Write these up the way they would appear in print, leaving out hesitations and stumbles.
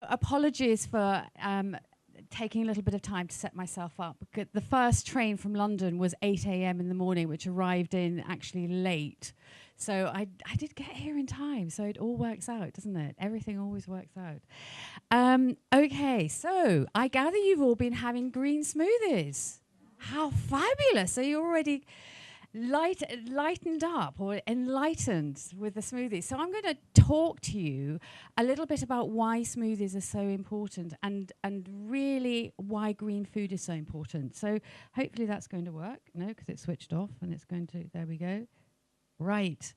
Apologies for taking a little bit of time to set myself up. The first train from London was 8 a.m. in the morning, which arrived in actually late. So I did get here in time. So it all works out, doesn't it? Everything always works out. Okay, so I gather you've all been having green smoothies. How fabulous. Are you already lightened up or enlightened with the smoothies? So I'm going to talk to you a little bit about why smoothies are so important and really why green food is so important. So hopefully that's going to work. No, because it's switched off and it's going to, there we go. Right.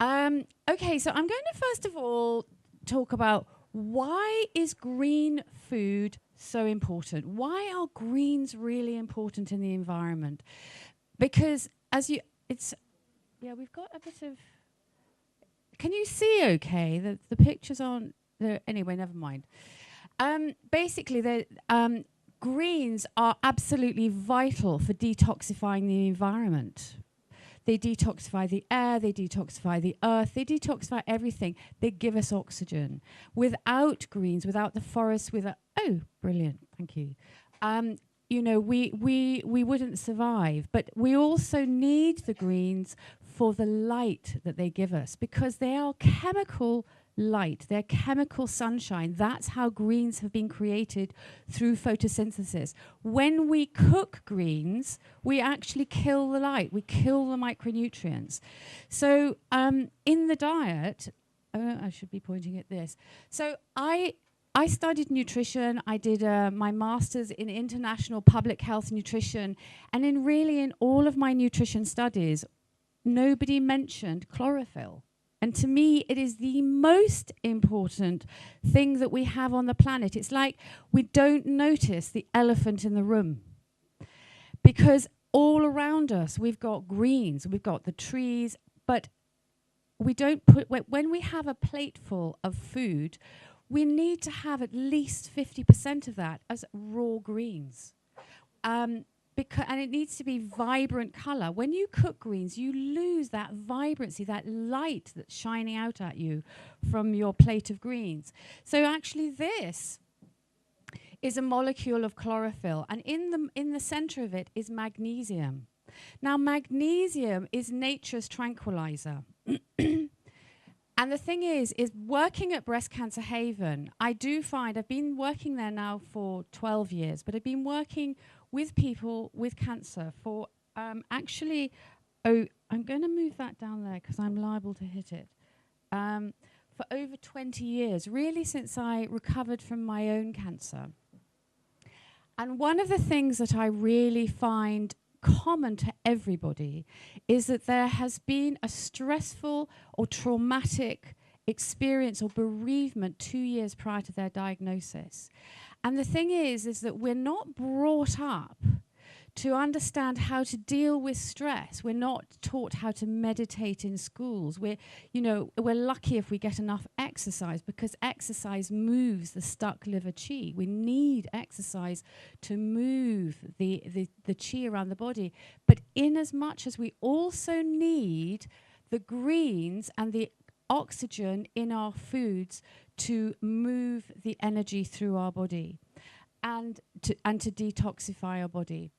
Okay, so I'm going to first of all talk about why is green food so important? Why are greens really important in the environment? Because we've got a bit of, can you see okay? The pictures aren't there, anyway, never mind. Basically, greens are absolutely vital for detoxifying the environment. They detoxify the air, they detoxify the earth, they detoxify everything. They give us oxygen. Without greens, without the forests, oh, brilliant, thank you. You know, we wouldn't survive, but we also need the greens for the light that they give us, because they are chemical light, they're chemical sunshine. That's how greens have been created, through photosynthesis. When we cook greens, we actually kill the light, we kill the micronutrients. So in the diet, I should be pointing at this. So I studied nutrition. I did my master's in international public health nutrition. And in all of my nutrition studies, nobody mentioned chlorophyll. And to me, it is the most important thing that we have on the planet. It's like we don't notice the elephant in the room. Because all around us, we've got greens, we've got the trees, but we don't put, when we have a plateful of food, we need to have at least 50% of that as raw greens. And it needs to be vibrant color. When you cook greens, you lose that vibrancy, that light that's shining out at you from your plate of greens. So actually this is a molecule of chlorophyll, and in the center of it is magnesium. Now magnesium is nature's tranquilizer. And the thing is working at Breast Cancer Haven, I do find, I've been working there now for 12 years, but I've been working with people with cancer for I'm going to move that down there because I'm liable to hit it, for over 20 years, really since I recovered from my own cancer. And one of the things that I really find common to everybody is that there has been a stressful or traumatic experience or bereavement 2 years prior to their diagnosis. And the thing is that we're not brought up to understand how to deal with stress. We're not taught how to meditate in schools. We're lucky if we get enough exercise, because exercise moves the stuck liver chi. We need exercise to move the chi around the body. But in as much as we also need the greens and the oxygen in our foods to move the energy through our body and to detoxify our body.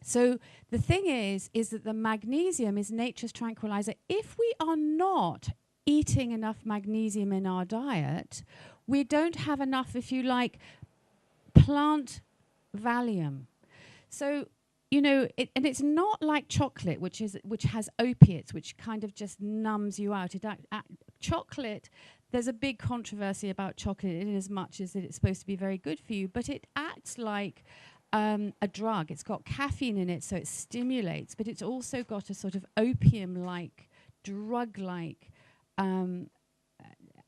So the thing is that the magnesium is nature's tranquilizer. If we are not eating enough magnesium in our diet, we don't have enough, if you like, plant Valium. So, you know, and it's not like chocolate, which has opiates, which kind of just numbs you out. Chocolate, there's a big controversy about chocolate in as much as it's supposed to be very good for you, but it acts like a drug. It's got caffeine in it, so it stimulates, but it's also got a sort of opium-like, drug-like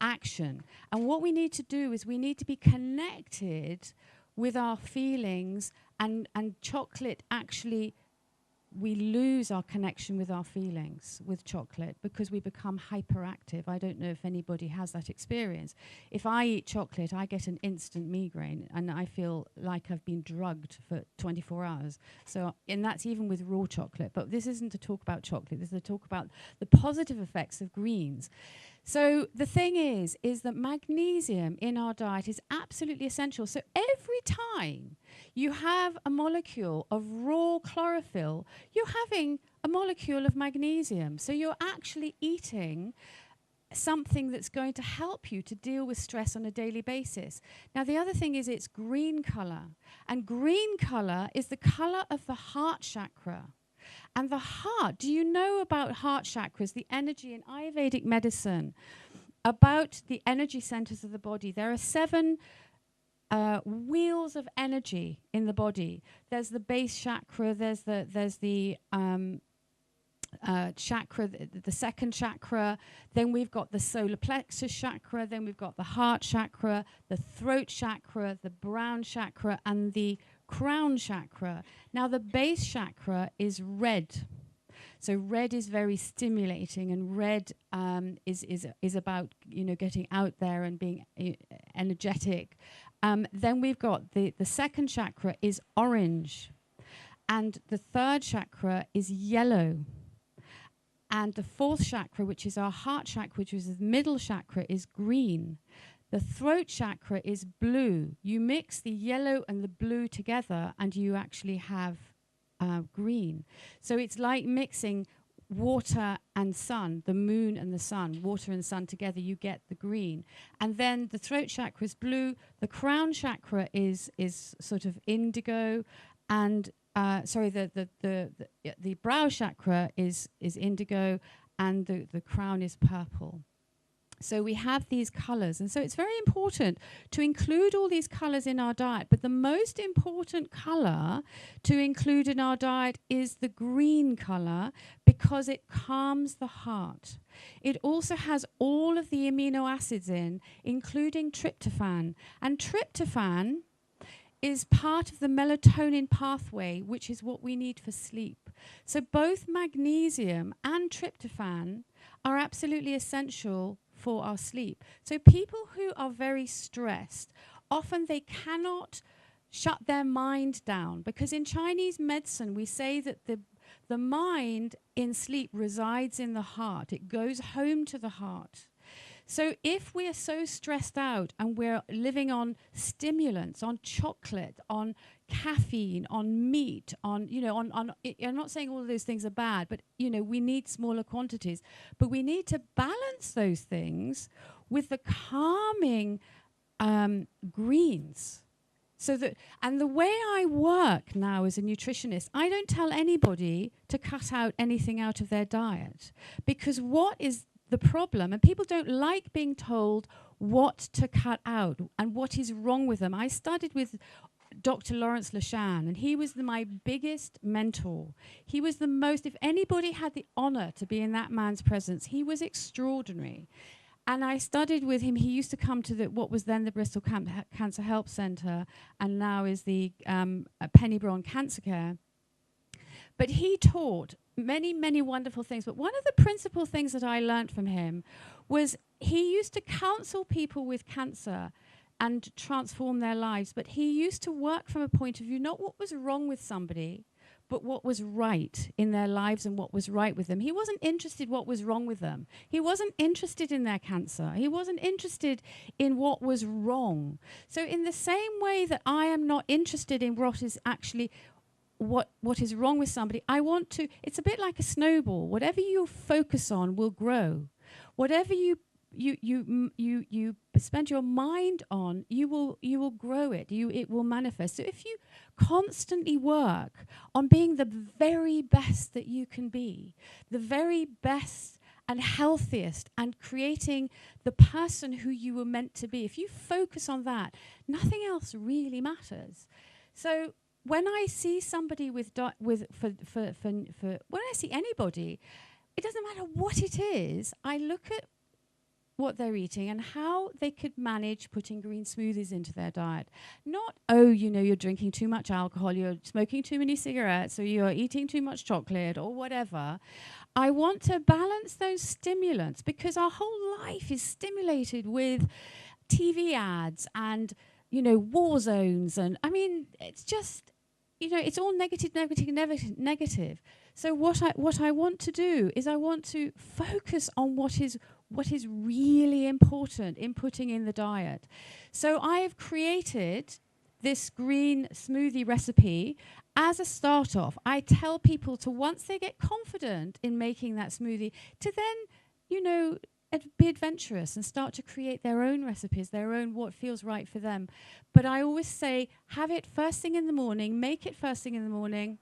action. And what we need to do is we need to be connected with our feelings, and chocolate actually we lose our connection with our feelings with chocolate because we become hyperactive. I don't know if anybody has that experience. If I eat chocolate, I get an instant migraine and I feel like I've been drugged for 24 hours. So, and that's even with raw chocolate. But this isn't to talk about chocolate. This is to talk about the positive effects of greens. So the thing is that magnesium in our diet is absolutely essential. So every time you have a molecule of raw chlorophyll, you're having a molecule of magnesium. So you're actually eating something that's going to help you to deal with stress on a daily basis. Now, the other thing is it's green color. And green color is the color of the heart chakra. And the heart, do you know about heart chakras, the energy in Ayurvedic medicine, about the energy centers of the body? There are 7 wheels of energy in the body. There's the base chakra, there's the chakra, the second chakra, then we've got the solar plexus chakra, then we've got the heart chakra, the throat chakra, the brown chakra, and the crown chakra. Now the base chakra is red. So red is very stimulating, and red is about, you know, getting out there and being energetic. Then we've got the second chakra is orange, and the third chakra is yellow. And the fourth chakra, which is our heart chakra, which is the middle chakra, is green. The throat chakra is blue. You mix the yellow and the blue together and you actually have green. So it's like mixing water and sun, the moon and the sun, water and sun together, you get the green. And then the throat chakra is blue. The crown chakra is sort of indigo, and the brow chakra is indigo, and the crown is purple. So we have these colors, and so it's very important to include all these colors in our diet. But the most important color to include in our diet is the green color, because it calms the heart. It also has all of the amino acids in, including tryptophan. And tryptophan is part of the melatonin pathway, which is what we need for sleep. So both magnesium and tryptophan are absolutely essential for our sleep. So people who are very stressed, often they cannot shut their mind down, because in Chinese medicine we say that the mind in sleep resides in the heart. It goes home to the heart. So if we are so stressed out and we're living on stimulants, on chocolate, on caffeine, on meat, on, you know, I'm not saying all of those things are bad, but, you know, we need smaller quantities. But we need to balance those things with the calming greens. So that, and the way I work now as a nutritionist, I don't tell anybody to cut out anything out of their diet, because what is the problem, and people don't like being told what to cut out and what is wrong with them. I studied with Dr. Lawrence Lashan, and he was my biggest mentor. He was the most, if anybody had the honor to be in that man's presence, he was extraordinary. And I studied with him. He used to come to what was then the Bristol Cancer Help Centre, and now is the Pennybron Cancer Care. But he taught many, many wonderful things. But one of the principal things that I learned from him was he used to counsel people with cancer and transform their lives. But he used to work from a point of view, not what was wrong with somebody, but what was right in their lives and what was right with them. He wasn't interested what was wrong with them. He wasn't interested in their cancer. He wasn't interested in what was wrong. So in the same way that I am not interested in what is actually what is wrong with somebody, I want to, it's a bit like a snowball. Whatever you focus on will grow. Whatever you spend your mind on, you will grow it. It will manifest. So if you constantly work on being the very best that you can be, the very best and healthiest, and creating the person who you were meant to be, if you focus on that, nothing else really matters. So when I see somebody when I see anybody, it doesn't matter what it is, I look at what they're eating and how they could manage putting green smoothies into their diet. Not, oh, you know, you're drinking too much alcohol, you're smoking too many cigarettes, or you're eating too much chocolate, or whatever. I want to balance those stimulants because our whole life is stimulated with TV ads and, you know, war zones. And I mean, it's just, you know, it's all negative, negative, negative, negative. So what I want to do is I want to focus on what is really important in putting in the diet. So I have created this green smoothie recipe as a start off. I tell people to, once they get confident in making that smoothie, to then, you know, be adventurous and start to create their own recipes, their own what feels right for them. But I always say, have it first thing in the morning, make it first thing in the morning,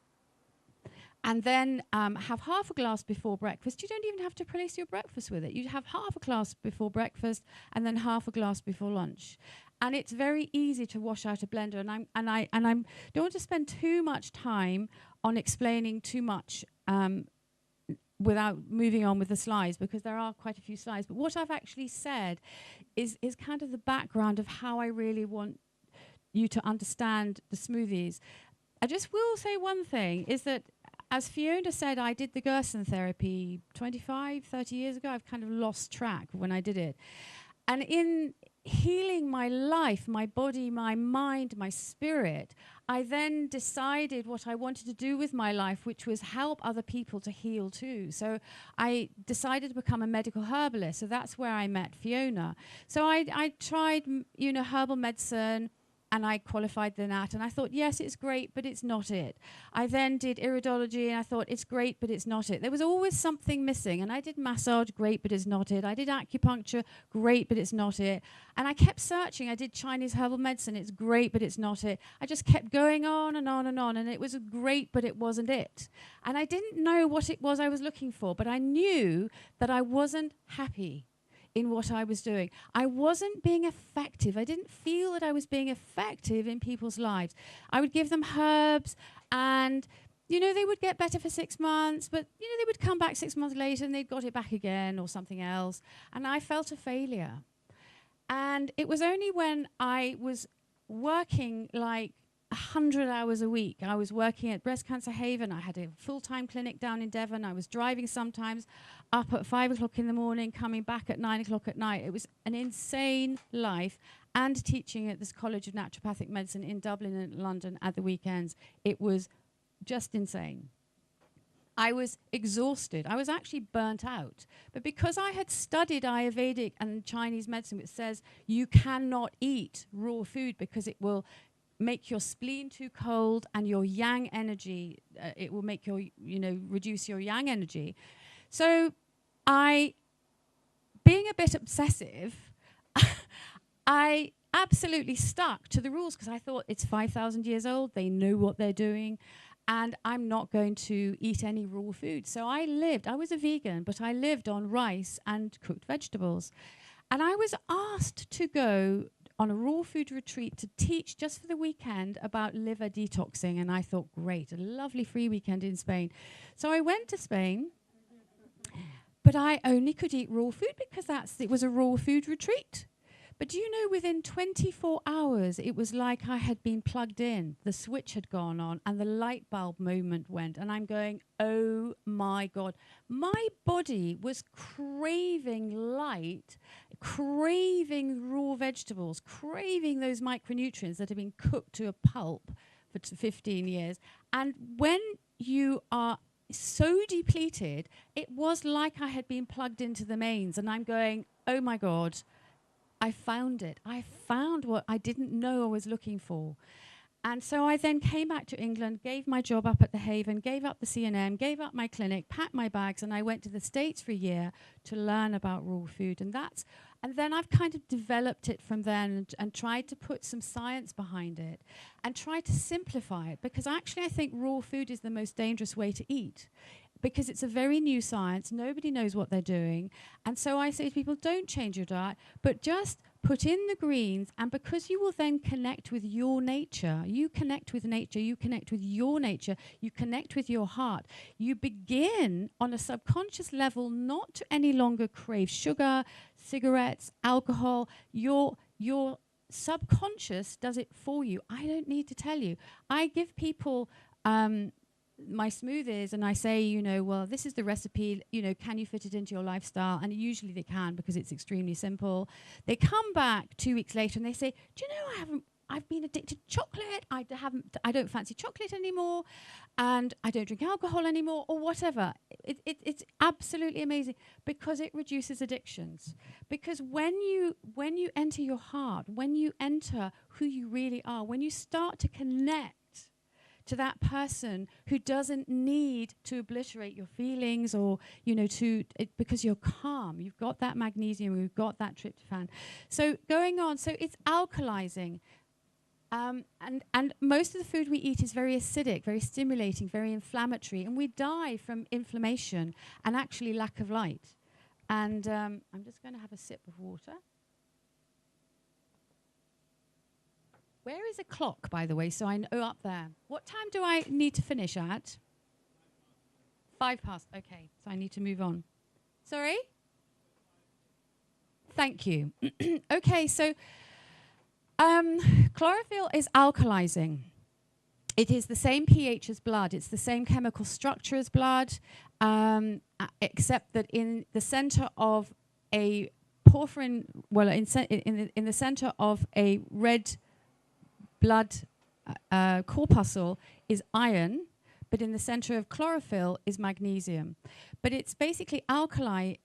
and then have half a glass before breakfast. You don't even have to replace your breakfast with it. You have half a glass before breakfast and then half a glass before lunch. And it's very easy to wash out a blender. And I don't want to spend too much time on explaining too much without moving on with the slides, because there are quite a few slides. But what I've actually said is kind of the background of how I really want you to understand the smoothies. I just will say one thing, is that as Fiona said, I did the Gerson therapy 25, 30 years ago. I've kind of lost track when I did it. And in healing my life, my body, my mind, my spirit, I then decided what I wanted to do with my life, which was help other people to heal too. So I decided to become a medical herbalist. So that's where I met Fiona. So I tried, you know, herbal medicine, and I qualified the NAT, and I thought, yes, it's great, but it's not it. I then did iridology, and I thought, it's great, but it's not it. There was always something missing, and I did massage, great, but it's not it. I did acupuncture, great, but it's not it. And I kept searching. I did Chinese herbal medicine, it's great, but it's not it. I just kept going on and on and on, and it was great, but it wasn't it. And I didn't know what it was I was looking for, but I knew that I wasn't happy in what I was doing. I wasn't being effective. I didn't feel that I was being effective in people's lives. I would give them herbs and, you know, they would get better for 6 months, but, you know, they would come back 6 months later and they'd got it back again or something else. And I felt a failure. And it was only when I was working like 100 hours a week. I was working at Breast Cancer Haven. I had a full-time clinic down in Devon. I was driving sometimes up at 5 o'clock in the morning, coming back at 9 o'clock at night. It was an insane life, and teaching at this College of Naturopathic Medicine in Dublin and London at the weekends. It was just insane. I was exhausted. I was actually burnt out. But because I had studied Ayurvedic and Chinese medicine, which says you cannot eat raw food because it will make your spleen too cold and your yang energy, it will make your, you know, reduce your yang energy. So being a bit obsessive, I absolutely stuck to the rules because I thought it's 5,000 years old, they know what they're doing, and I'm not going to eat any raw food. So I was a vegan, but I lived on rice and cooked vegetables. And I was asked to go on a raw food retreat to teach just for the weekend about liver detoxing. And I thought, great, a lovely free weekend in Spain. So I went to Spain, but I only could eat raw food because it was a raw food retreat. But do you know, within 24 hours, it was like I had been plugged in. The switch had gone on and the light bulb moment went. And I'm going, oh my God. My body was craving light, craving raw vegetables, craving those micronutrients that have been cooked to a pulp for 15 years. And when you are so depleted, it was like I had been plugged into the mains. And I'm going, oh my God. I found it. I found what I didn't know I was looking for. And so I then came back to England, gave my job up at the Haven, gave up the C&M, gave up my clinic, packed my bags, and I went to the States for a year to learn about raw food. And then I've kind of developed it from then and tried to put some science behind it and tried to simplify it, because actually I think raw food is the most dangerous way to eat, because it's a very new science. Nobody knows what they're doing. And so I say to people, don't change your diet, but just put in the greens, and because you will then connect with your nature, you connect with nature, you connect with your nature, you connect with your heart, you begin on a subconscious level not to any longer crave sugar, cigarettes, alcohol. Your subconscious does it for you. I don't need to tell you. I give people my smoothies and I say, you know, well, this is the recipe, you know, can you fit it into your lifestyle? And usually they can, because it's extremely simple. They come back 2 weeks later and they say, do you know, I've been addicted to chocolate. I don't fancy chocolate anymore, and I don't drink alcohol anymore, or whatever. It's absolutely amazing, because it reduces addictions. Because when you enter your heart, when you enter who you really are, when you start to connect to that person who doesn't need to obliterate your feelings, or, you know, because you're calm, you've got that magnesium, you've got that tryptophan. So going on, so it's alkalizing. And most of the food we eat is very acidic, very stimulating, very inflammatory, and we die from inflammation and actually lack of light. And I'm just going to have a sip of water. Where is a clock, by the way, so I know? Oh, up there. What time do I need to finish at? 5 past. Okay, so I need to move on. Sorry? Thank you. Okay, so chlorophyll is alkalizing. It is the same pH as blood. It's the same chemical structure as blood, except that in the center of a porphyrin, well, in the center of a red blood corpuscle is iron, but in the center of chlorophyll is magnesium. But it's basically alkali.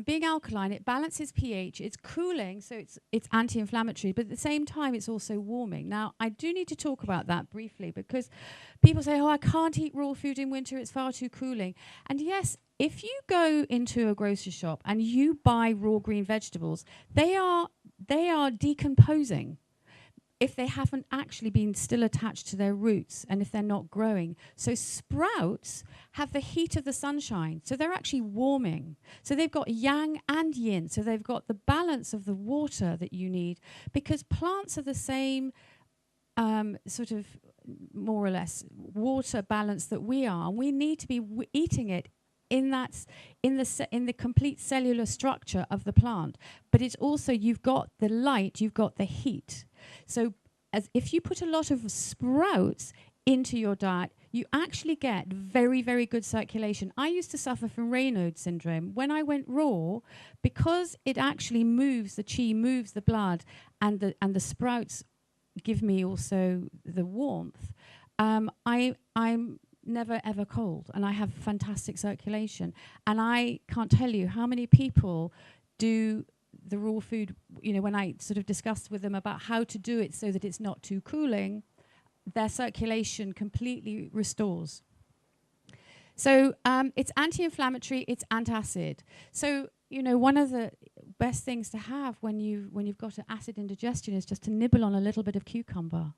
Being alkaline, it balances pH. It's cooling, so it's anti-inflammatory, but at the same time, it's also warming. Now, I do need to talk about that briefly, because people say, "Oh, I can't eat raw food in winter; it's far too cooling." And yes, if you go into a grocery shop and you buy raw green vegetables, they are decomposing if they haven't actually been still attached to their roots, and if they're not growing. So sprouts have the heat of the sunshine, so they're actually warming. So they've got yang and yin, so they've got the balance of the water that you need, because plants are the same sort of more or less water balance that we are, and we need to be eating it in the complete cellular structure of the plant. But it's also, you've got the light, you've got the heat. So as if you put a lot of sprouts into your diet, you actually get very, very good circulation. I used to suffer from Raynaud's syndrome. When I went raw, because it actually moves, the chi moves the blood, and the sprouts give me also the warmth, I'm never ever cold, and I have fantastic circulation. And I can't tell you how many people do the raw food, you know, when I sort of discussed with them about how to do it so that it's not too cooling, their circulation completely restores. So it's anti-inflammatory, it's antacid. So, you know, one of the best things to have when you've got an acid indigestion is just to nibble on a little bit of cucumber.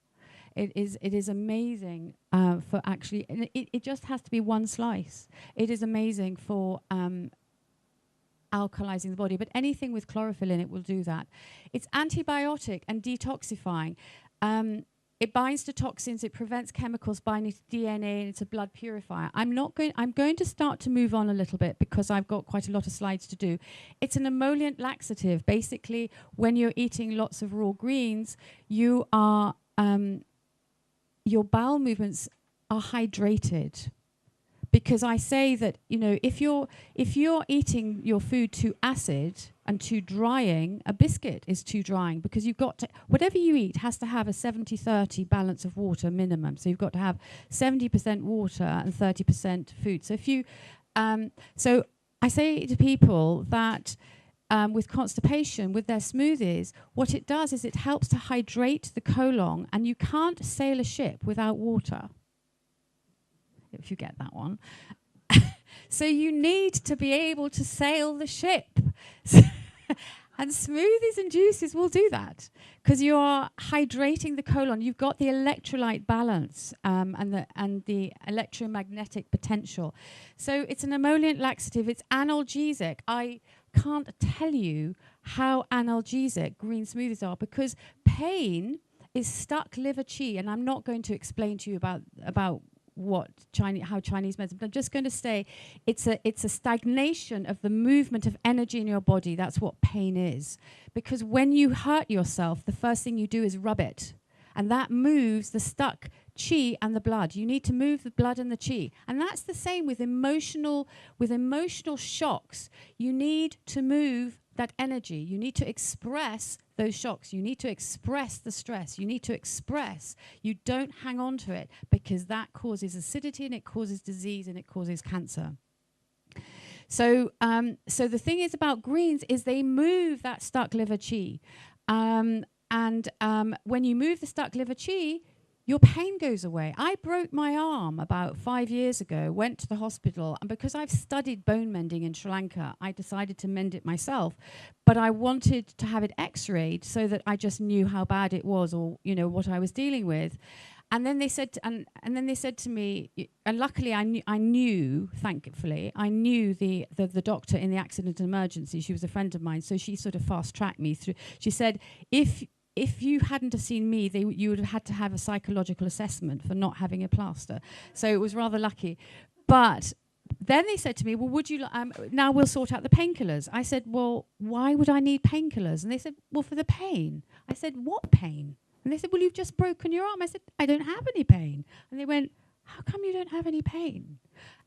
It is amazing for actually, and it just has to be one slice. It is amazing for alkalizing the body, but anything with chlorophyll in it will do that. It's antibiotic and detoxifying. It binds to toxins, it prevents chemicals binding to DNA, and it's a blood purifier. I'm going to start to move on a little bit, because I've got quite a lot of slides to do. It's an emollient laxative. Basically, when you're eating lots of raw greens, you are your bowel movements are hydrated. Because I say that, you know, if you're eating your food too acid and too drying, a biscuit is too drying, because you've got to, whatever you eat has to have a 70-30 balance of water minimum. So you've got to have 70% water and 30% food. So if you, so I say to people that with constipation, with their smoothies, what it does is it helps to hydrate the colon, and you can't sail a ship without water, if you get that one. So you need to be able to sail the ship. And smoothies and juices will do that, because you are hydrating the colon. You've got the electrolyte balance and the electromagnetic potential. So it's an emollient laxative. It's analgesic. I can't tell you how analgesic green smoothies are, because pain is stuck liver qi, and I'm not going to explain to you about how Chinese medicine, but I'm just going to say it's a stagnation of the movement of energy in your body. That's what pain is. Because when you hurt yourself, the first thing you do is rub it. And that moves the stuck qi and the blood. You need to move the blood and the qi. And that's the same with emotional shocks. You need to move that energy. You need to express those shocks. You need to express the stress. You need to express. You don't hang on to it, because that causes acidity, and it causes disease, and it causes cancer. So the thing is about greens is they move that stuck liver qi. When you move the stuck liver qi, your pain goes away. I broke my arm about 5 years ago, went to the hospital, and because I've studied bone mending in Sri Lanka, I decided to mend it myself. But I wanted to have it x-rayed so that I just knew how bad it was, or what I was dealing with. And then they said, and then they said to me, and luckily I knew, thankfully, I knew the doctor in the accident and emergency. She was a friend of mine, so she sort of fast-tracked me through. She said, if you hadn't have seen me, you would have had to have a psychological assessment for not having a plaster. So it was rather lucky. But then they said to me, well, would you, now we'll sort out the painkillers. I said, well, why would I need painkillers? And they said, well, for the pain. I said, what pain? And they said, well, you've just broken your arm. I said, I don't have any pain. And they went, how come you don't have any pain?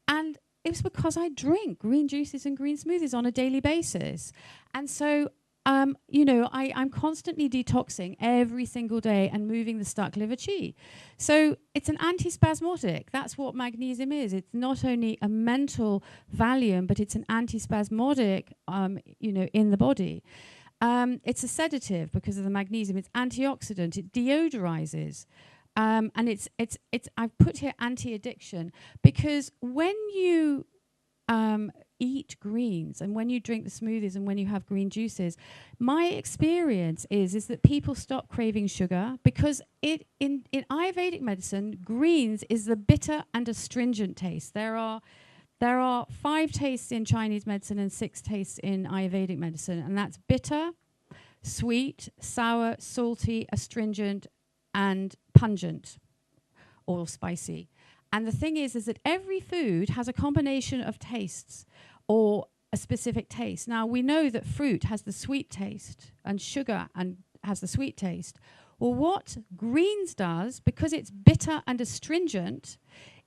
And it was because I drink green juices and green smoothies on a daily basis. And so I'm constantly detoxing every single day and moving the stuck liver qi. So it's an antispasmodic. That's what magnesium is. It's not only a mental Valium, but it's an antispasmodic, in the body. It's a sedative because of the magnesium. It's antioxidant. It deodorizes. And I've put here anti-addiction, because when you eat greens and when you drink the smoothies and when you have green juices, my experience is that people stop craving sugar, because in Ayurvedic medicine, greens is the bitter and astringent taste. There are 5 tastes in Chinese medicine and 6 tastes in Ayurvedic medicine, and that's bitter, sweet, sour, salty, astringent, and pungent or spicy. And the thing is that every food has a combination of tastes or a specific taste. Now, we know that fruit has the sweet taste and sugar and has the sweet taste. Well, what greens does, because it's bitter and astringent,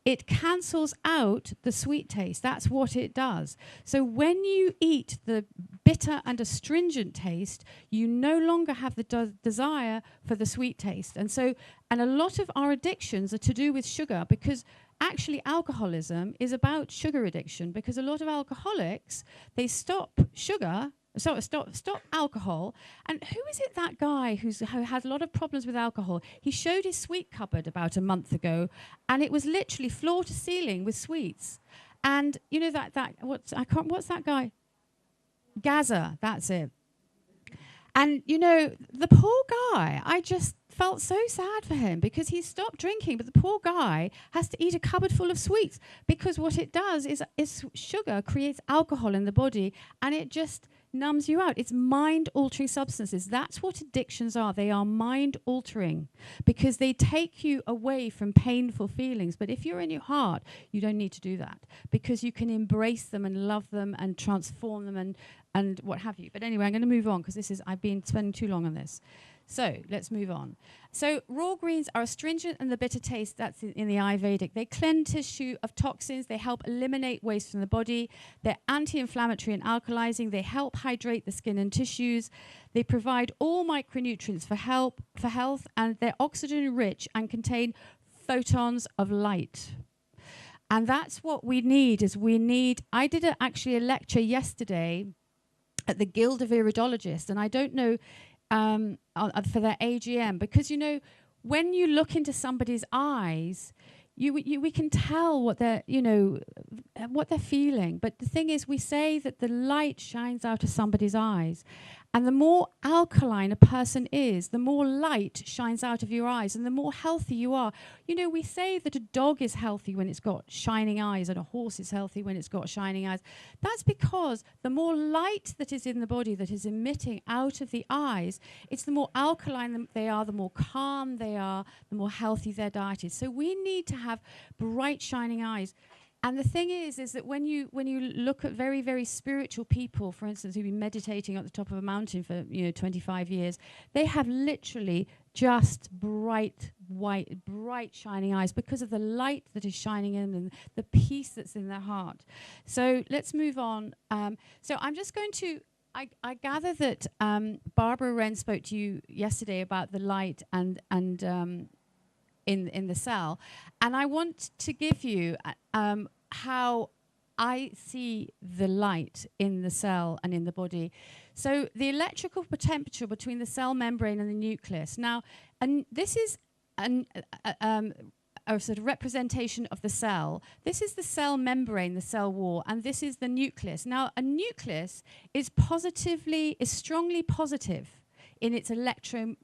it cancels out the sweet taste. That's what it does. So when you eat the bitter and astringent taste, you no longer have the desire for the sweet taste. And a lot of our addictions are to do with sugar, because actually alcoholism is about sugar addiction, because a lot of alcoholics, they stop sugar, stop alcohol. And who is it, that guy who had a lot of problems with alcohol? He showed his sweet cupboard about a month ago, and it was literally floor to ceiling with sweets. And you know what's that guy? Gaza, that's it. And the poor guy, I just felt so sad for him, because he stopped drinking, but the poor guy has to eat a cupboard full of sweets, because what it does is sugar creates alcohol in the body, and it just numbs you out. It's mind-altering substances. That's what addictions are. They are mind-altering, because they take you away from painful feelings. But if you're in your heart, you don't need to do that, because you can embrace them and love them and transform them and what have you. But anyway, I'm going to move on, because I've been spending too long on this. So let's move on. So raw greens are astringent and the bitter taste. That's in the Ayurvedic. They cleanse tissue of toxins. They help eliminate waste from the body. They're anti-inflammatory and alkalizing. They help hydrate the skin and tissues. They provide all micronutrients for health, and they're oxygen-rich and contain photons of light. And that's what we need. I did actually a lecture yesterday at the Guild of Iridologists, and I don't know for their AGM, because when you look into somebody's eyes, we can tell what they're feeling. But the thing is, we say that the light shines out of somebody's eyes, And the more alkaline a person is, the more light shines out of your eyes and the more healthy you are. You know, we say that a dog is healthy when it's got shining eyes and a horse is healthy when it's got shining eyes. That's because the more light that is in the body that is emitting out of the eyes, it's the more alkaline they are, the more calm they are, the more healthy their diet is. So we need to have bright, shining eyes. And the thing is that when you look at very, very spiritual people, for instance, who've been meditating at the top of a mountain for 25 years, they have literally just bright, white, bright, shining eyes because of the light that is shining in and the peace that's in their heart. So let's move on. So I'm just going to. I gather that Barbara Wren spoke to you yesterday about the light and in the cell, and I want to give you how I see the light in the cell and in the body. So the electrical temperature between the cell membrane and the nucleus. Now, and this is a sort of representation of the cell. This is the cell membrane, the cell wall, and this is the nucleus. Now, a nucleus is strongly positive in its electromagnetic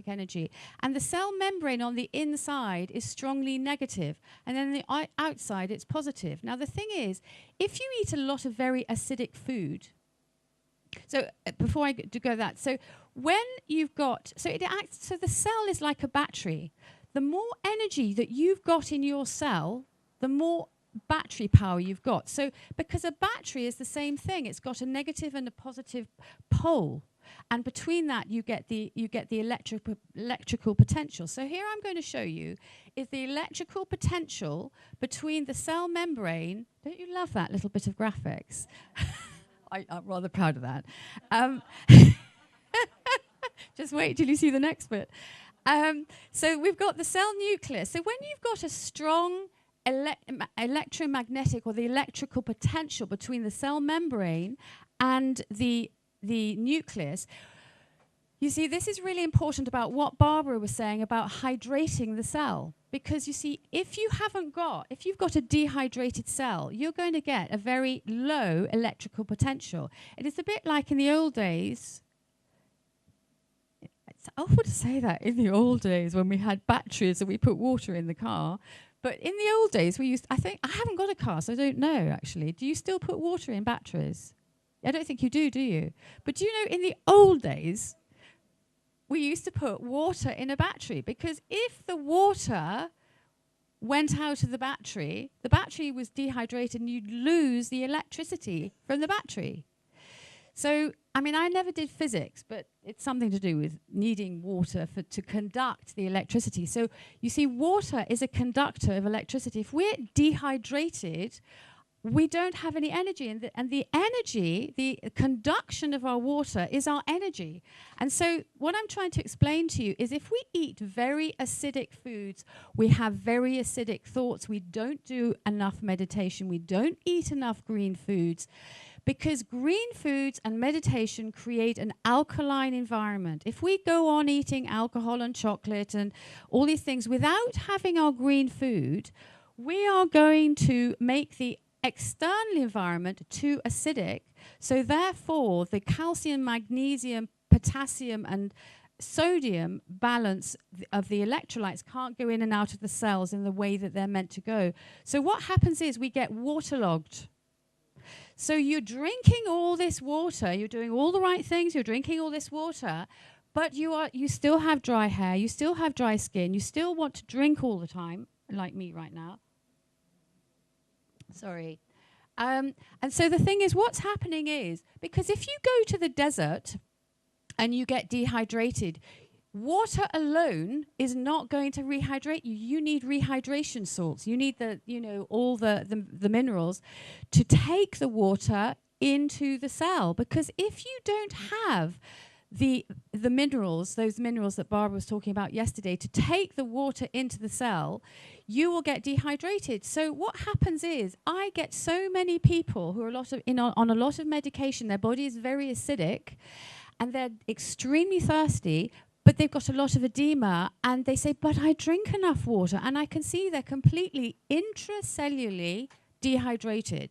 energy, and the cell membrane on the inside is strongly negative, and then the outside it's positive. Now the thing is, if you eat a lot of very acidic food, so before I go that, so when you've got, so it acts, so the cell is like a battery. The more energy that you've got in your cell, the more battery power you've got. So because a battery is the same thing, it's got a negative and a positive pole, and between that you get the electrical potential. So here I'm going to show you is the electrical potential between the cell membrane. Don't you love that little bit of graphics? I'm rather proud of that. Just wait till you see the next bit. So we've got the cell nucleus. So when you've got a strong electromagnetic or the electrical potential between the cell membrane and the nucleus, you see, this is really important about what Barbara was saying about hydrating the cell. Because you see, if you've got a dehydrated cell, you're going to get a very low electrical potential. It is a bit like in the old days. It's awful to say that, in the old days when we had batteries and we put water in the car. But in the old days, we used, I haven't got a car, so I don't know, actually. Do you still put water in batteries? I don't think you do you? But do you know, in the old days, we used to put water in a battery, because if the water went out of the battery was dehydrated and you'd lose the electricity from the battery. So, I mean, I never did physics, but it's something to do with needing water to conduct the electricity. So, you see, water is a conductor of electricity. If we're dehydrated, we don't have any energy, and the energy, the conduction of our water is our energy. And so what I'm trying to explain to you is, if we eat very acidic foods, we have very acidic thoughts, we don't do enough meditation, we don't eat enough green foods, because green foods and meditation create an alkaline environment. If we go on eating alcohol and chocolate and all these things without having our green food, we are going to make the external environment too acidic, so therefore the calcium, magnesium, potassium and sodium balance of the electrolytes can't go in and out of the cells in the way that they're meant to go. So what happens is we get waterlogged. So you're drinking all this water, you're doing all the right things, you're drinking all this water, but you still have dry hair, you still have dry skin, you still want to drink all the time, like me right now. Sorry. And so the thing is, what's happening is, because if you go to the desert and you get dehydrated, water alone is not going to rehydrate you. You need rehydration salts. You need all the minerals to take the water into the cell. Because if you don't have the minerals, those minerals that Barbara was talking about yesterday, to take the water into the cell, you will get dehydrated. So what happens is, I get so many people who are on a lot of medication, their body is very acidic, and they're extremely thirsty, but they've got a lot of edema, and they say, but I drink enough water, and I can see they're completely intracellularly dehydrated,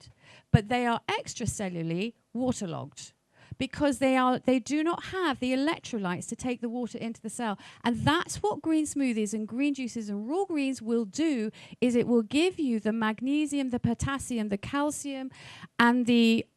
but they are extracellularly waterlogged because they do not have the electrolytes to take the water into the cell. And that's what green smoothies and green juices and raw greens will do, is it will give you the magnesium, the potassium, the calcium, and the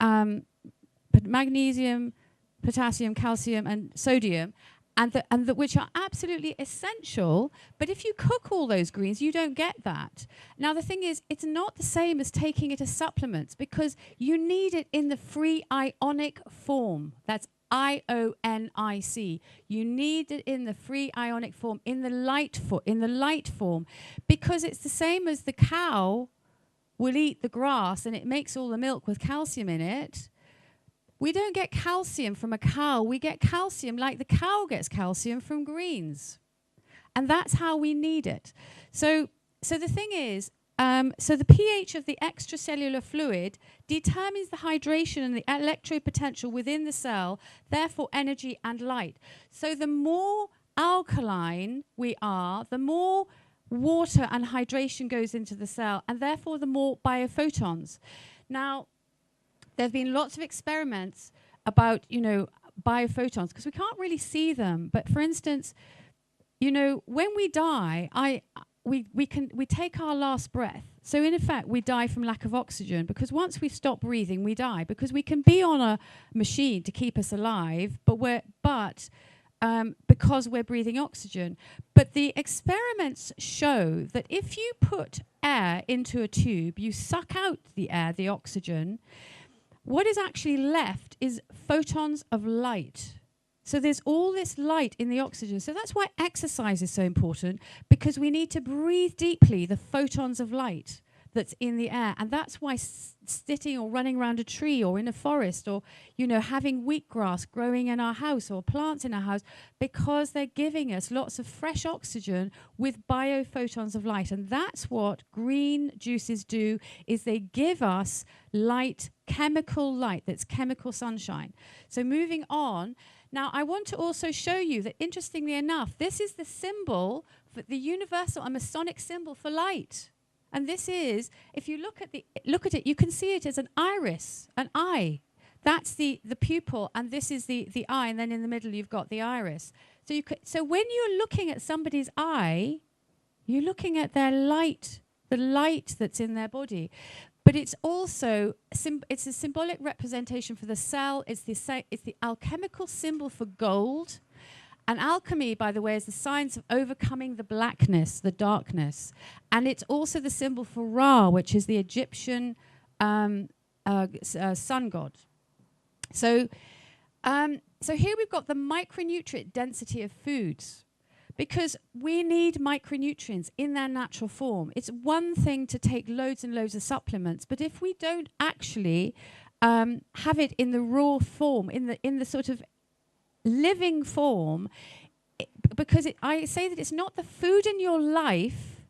magnesium, potassium, calcium, and sodium, and which are absolutely essential. But if you cook all those greens, you don't get that. Now, the thing is, it's not the same as taking it as supplements, because you need it in the free ionic form. That's IONIC. You need it in the free ionic form, in the light form, because it's the same as the cow will eat the grass and it makes all the milk with calcium in it. We don't get calcium from a cow. We get calcium like the cow gets calcium from greens. And that's how we need it. So the thing is, so the pH of the extracellular fluid determines the hydration and the electrode potential within the cell, therefore energy and light. So the more alkaline we are, the more water and hydration goes into the cell, and therefore the more biophotons. Now, there have been lots of experiments about, biophotons, because we can't really see them. But for instance, when we die, we take our last breath. So in effect, we die from lack of oxygen, because once we stop breathing, we die, because we can be on a machine to keep us alive, because we're breathing oxygen. But the experiments show that if you put air into a tube, you suck out the air, the oxygen, what is actually left is photons of light. So there's all this light in the oxygen. So that's why exercise is so important, because we need to breathe deeply the photons of light that's in the air. And that's why sitting or running around a tree or in a forest, or having wheatgrass growing in our house or plants in our house, because they're giving us lots of fresh oxygen with biophotons of light. And that's what green juices do, is they give us light, chemical light, that's chemical sunshine. So moving on, now I want to also show you that, interestingly enough, this is the symbol, for the universal and Masonic symbol for light. And this is, if you look at it, you can see it as an iris, an eye. That's the pupil, and this is the eye, and then in the middle you've got the iris. So when you're looking at somebody's eye, you're looking at their light, the light that's in their body. But it's also it's a symbolic representation for the cell. It's the alchemical symbol for gold. And alchemy, by the way, is the science of overcoming the blackness, the darkness. And it's also the symbol for Ra, which is the Egyptian sun god. So here we've got the micronutrient density of foods, because we need micronutrients in their natural form. It's one thing to take loads and loads of supplements, but if we don't actually have it in the raw form, in the sort of living form, I say that it's not the food in your life,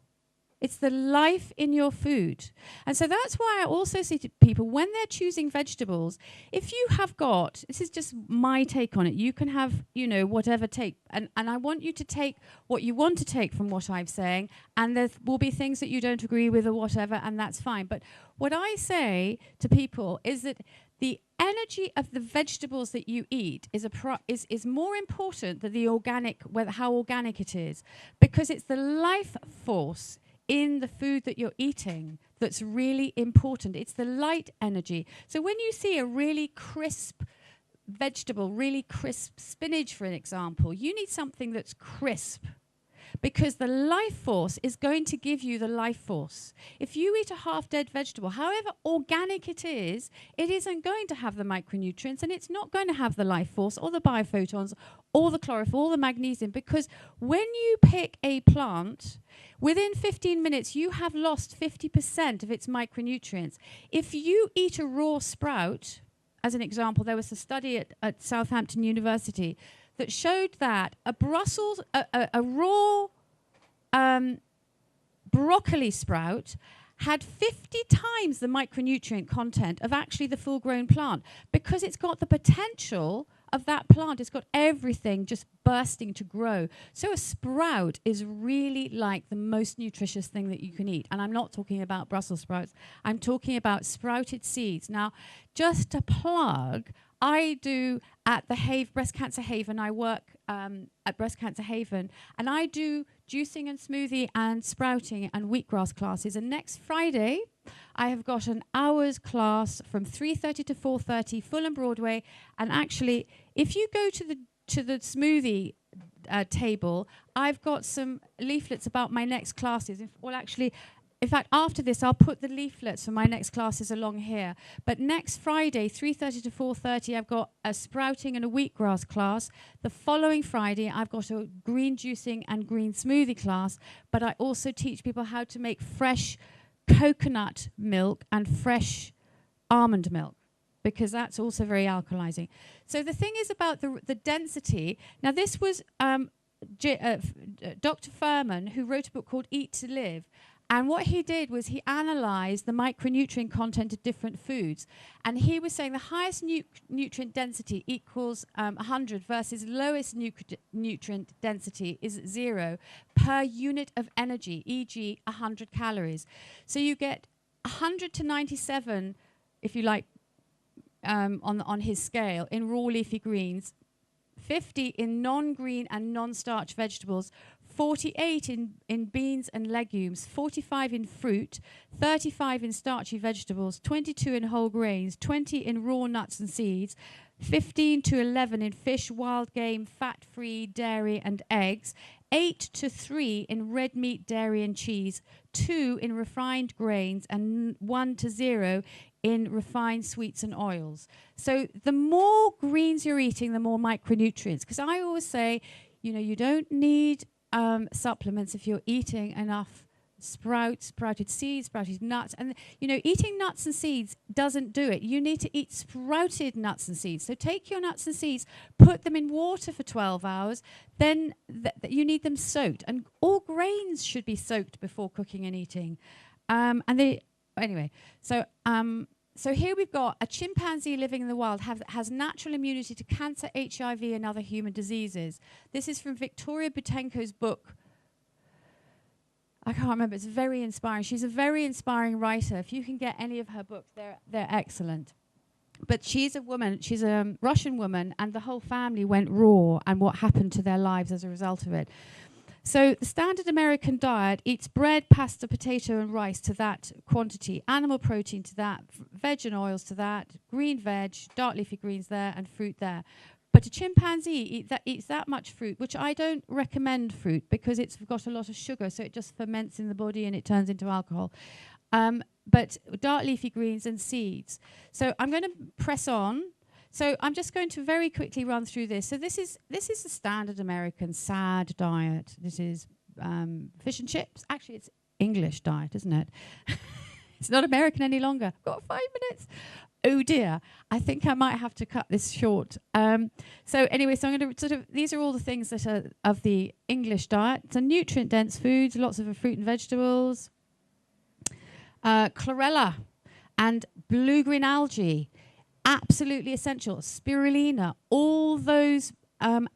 it's the life in your food. And so that's why I also say to people, when they're choosing vegetables, if you have got, this is just my take on it, you can have, whatever take, and I want you to take what you want to take from what I'm saying, and there will be things that you don't agree with or whatever, and that's fine. But what I say to people is that the energy of the vegetables that you eat is more important than the organic, how organic it is, because it's the life force in the food that you're eating that's really important. It's the light energy. So when you see a really crisp vegetable, really crisp spinach, for an example, you need something that's crisp, because the life force is going to give you the life force. If you eat a half-dead vegetable, however organic it isn't going to have the micronutrients, and it's not going to have the life force or the biophotons or the chlorophyll or the magnesium, because when you pick a plant, within 15 minutes you have lost 50% of its micronutrients. If you eat a raw sprout, as an example, there was a study at Southampton University that showed that a raw broccoli sprout had 50 times the micronutrient content of actually the full-grown plant, because it's got the potential of that plant. It's got everything just bursting to grow. So a sprout is really like the most nutritious thing that you can eat. And I'm not talking about Brussels sprouts. I'm talking about sprouted seeds. Now, just to plug, I do at the Breast Cancer Haven, I work at Breast Cancer Haven, and I do juicing and smoothie and sprouting and wheatgrass classes. And next Friday, I have got an hour's class from 3:30 to 4:30, Fulham Broadway. And actually, if you go to the smoothie table, I've got some leaflets about my next classes. In fact, after this, I'll put the leaflets for my next classes along here. But next Friday, 3:30 to 4:30, I've got a sprouting and a wheatgrass class. The following Friday, I've got a green juicing and green smoothie class. But I also teach people how to make fresh coconut milk and fresh almond milk, because that's also very alkalizing. So the thing is about the density. Now, this was Dr. Furman, who wrote a book called Eat to Live. And what he did was he analyzed the micronutrient content of different foods. And he was saying the highest nutrient density equals 100 versus lowest nutrient density is 0 per unit of energy, e.g. 100 calories. So you get 100 to 97, if you like, on his scale, in raw leafy greens, 50 in non-green and non-starch vegetables, 48 in beans and legumes, 45 in fruit, 35 in starchy vegetables, 22 in whole grains, 20 in raw nuts and seeds, 15 to 11 in fish, wild game, fat-free, dairy and eggs, 8 to 3 in red meat, dairy and cheese, 2 in refined grains, and 1 to 0 in refined sweets and oils. So the more greens you're eating, the more micronutrients. Because I always say, you don't need supplements if you're eating enough sprouted seeds, sprouted nuts. And, eating nuts and seeds doesn't do it. You need to eat sprouted nuts and seeds. So take your nuts and seeds, put them in water for 12 hours, then you need them soaked. And all grains should be soaked before cooking and eating. So here we've got a chimpanzee living in the wild has natural immunity to cancer, HIV, and other human diseases. This is from Victoria Butenko's book. I can't remember. It's very inspiring. She's a very inspiring writer. If you can get any of her books, they're excellent. But she's a woman. She's a Russian woman, and the whole family went raw, and what happened to their lives as a result of it. So the standard American diet eats bread, pasta, potato, and rice to that quantity, animal protein to that, veg and oils to that, green veg, dark leafy greens there, and fruit there. But a chimpanzee eats that much fruit, which I don't recommend fruit because it's got a lot of sugar, so it just ferments in the body and it turns into alcohol. But dark leafy greens and seeds. So I'm going to press on. So I'm just going to very quickly run through this. So this is the standard American SAD diet. This is fish and chips. Actually, it's English diet, isn't it? It's not American any longer. I've got 5 minutes. Oh dear. I think I might have to cut this short. So I'm going to these are all the things that are of the English diet. So nutrient-dense foods, lots of fruit and vegetables, chlorella and blue-green algae. Absolutely essential. Spirulina, all those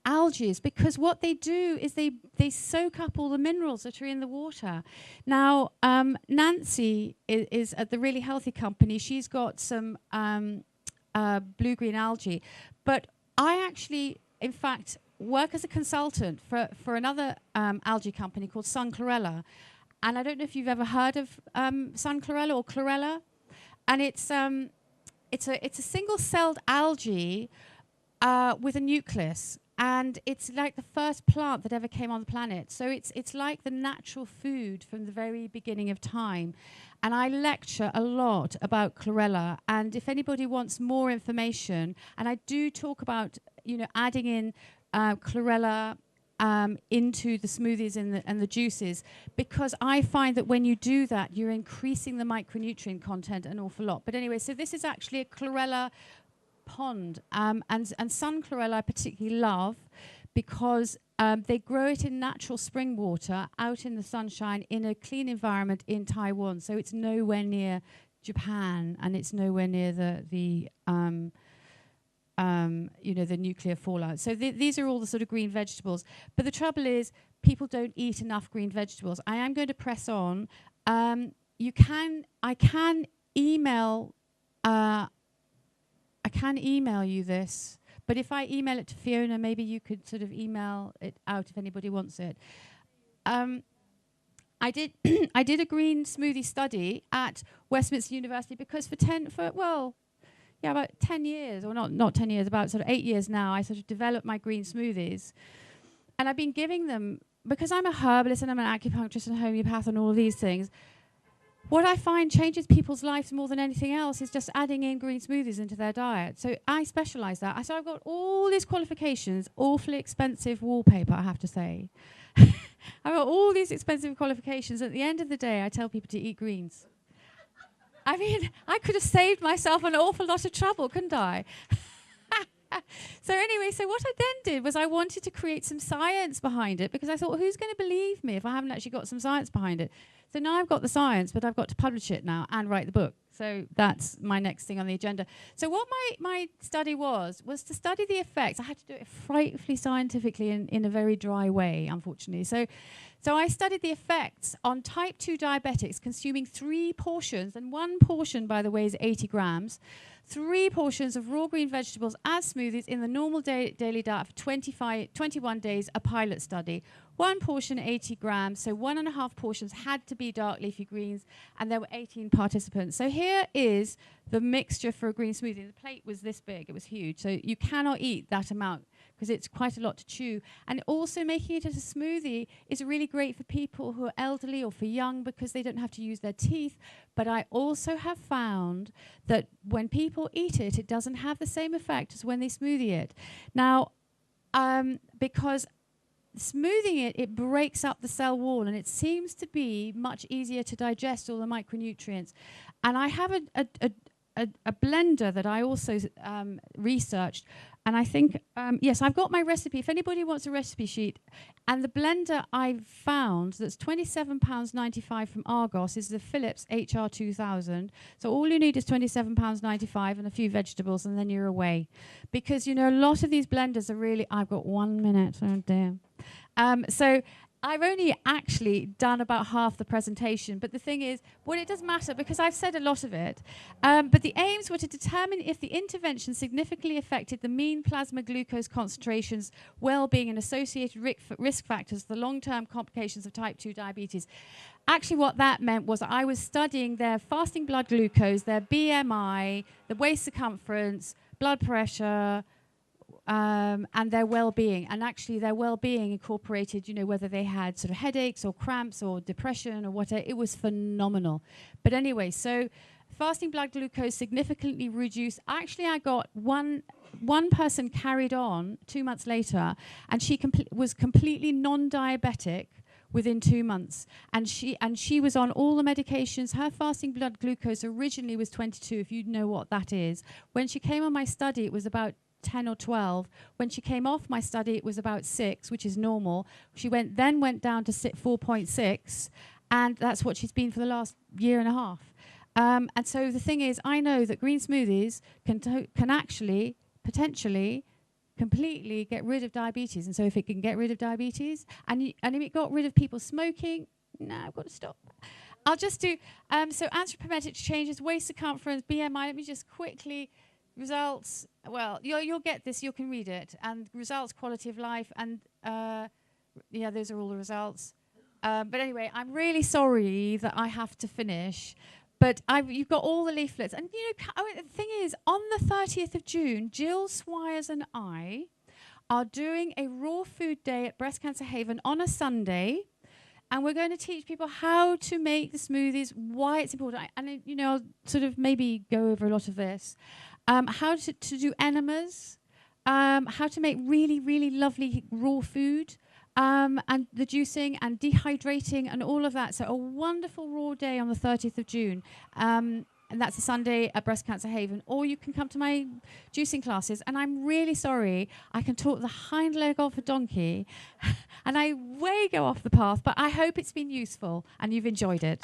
algae, because what they do is they soak up all the minerals that are in the water. Now, Nancy is at the Really Healthy Company. She's got some blue-green algae. But I actually, in fact, work as a consultant for another algae company called Sun Chlorella. And I don't know if you've ever heard of Sun Chlorella or chlorella. And it's a single-celled algae with a nucleus, and it's like the first plant that ever came on the planet. So it's like the natural food from the very beginning of time. And I lecture a lot about chlorella. And if anybody wants more information, and I do talk about adding in chlorella into the smoothies and the juices, because I find that when you do that, you're increasing the micronutrient content an awful lot. But anyway, so this is actually a chlorella pond, and sun chlorella I particularly love because they grow it in natural spring water out in the sunshine in a clean environment in Taiwan. So it's nowhere near Japan, and it's nowhere near the the nuclear fallout. So these are all the sort of green vegetables. But the trouble is, people don't eat enough green vegetables. I am going to press on. I can email you this. But if I email it to Fiona, maybe you could sort of email it out if anybody wants it. I did I did a green smoothie study at Westminster University because about 10 years, or not 10 years, about sort of 8 years now, I sort of developed my green smoothies. And I've been giving them, because I'm a herbalist and I'm an acupuncturist and homeopath and all of these things, what I find changes people's lives more than anything else is just adding in green smoothies into their diet. So I specialize that. So I've got all these qualifications, awfully expensive wallpaper, I have to say. I've got all these expensive qualifications. At the end of the day, I tell people to eat greens. I mean, I could have saved myself an awful lot of trouble, couldn't I? So anyway, so what I then did was I wanted to create some science behind it, because I thought, who's going to believe me if I haven't actually got some science behind it? So now I've got the science, but I've got to publish it now and write the book. So that's my next thing on the agenda. So what my study was to study the effects. I had to do it frightfully scientifically in a very dry way, unfortunately. So I studied the effects on type 2 diabetics consuming 3 portions, and 1 portion, by the way, is 80 grams, 3 portions of raw green vegetables as smoothies in the normal daily diet for 21 days, a pilot study. 1 portion, 80 grams, so 1.5 portions had to be dark leafy greens, and there were 18 participants. So here is the mixture for a green smoothie. The plate was this big, it was huge, so you cannot eat that amount because it's quite a lot to chew. And also making it as a smoothie is really great for people who are elderly or for young, because they don't have to use their teeth. But I also have found that when people eat it, it doesn't have the same effect as when they smoothie it. Now, because smoothing it breaks up the cell wall, and it seems to be much easier to digest all the micronutrients. And I have a blender that I also researched, and I think, yes, I've got my recipe. If anybody wants a recipe sheet, and the blender I've found that's £27.95 from Argos is the Philips HR2000. So all you need is £27.95 and a few vegetables, and then you're away. Because, a lot of these blenders are really, I've got 1 minute, oh dear. So I've only actually done about half the presentation, but the thing is, it does matter because I've said a lot of it. But the aims were to determine if the intervention significantly affected the mean plasma glucose concentrations, well-being, and associated risk factors for the long-term complications of type 2 diabetes. Actually, what that meant was I was studying their fasting blood glucose, their BMI, the waist circumference, blood pressure, and their well-being. And actually their well-being incorporated, whether they had sort of headaches or cramps or depression or whatever. It was phenomenal. But anyway, so fasting blood glucose significantly reduced. Actually, I got one person carried on 2 months later, and she was completely non-diabetic within 2 months. And she was on all the medications. Her fasting blood glucose originally was 22, if you know what that is. When she came on my study, it was about 10 or 12. When she came off my study, it was about 6, which is normal. She then went down to 4.6, and that's what she's been for the last year and a half. And so the thing is, I know that green smoothies can actually potentially completely get rid of diabetes. And so if it can get rid of diabetes, and if it got rid of people smoking, no, I've got to stop. I'll just do so anthropometric changes, waist circumference, BMI. Let me just quickly. Results, well, you'll get this, you can read it. And results, quality of life, and those are all the results. But anyway, I'm really sorry that I have to finish. But you've got all the leaflets. And, the thing is, on the 30th of June, Jill Swires and I are doing a raw food day at Breast Cancer Haven on a Sunday. And we're going to teach people how to make the smoothies, why it's important. And, I'll sort of maybe go over a lot of this. How to do enemas, how to make really, really lovely raw food, and the juicing and dehydrating and all of that. So a wonderful raw day on the 30th of June. And that's a Sunday at Breast Cancer Haven. Or you can come to my juicing classes. And I'm really sorry, I can talk the hind leg off a donkey. And I way go off the path, but I hope it's been useful and you've enjoyed it.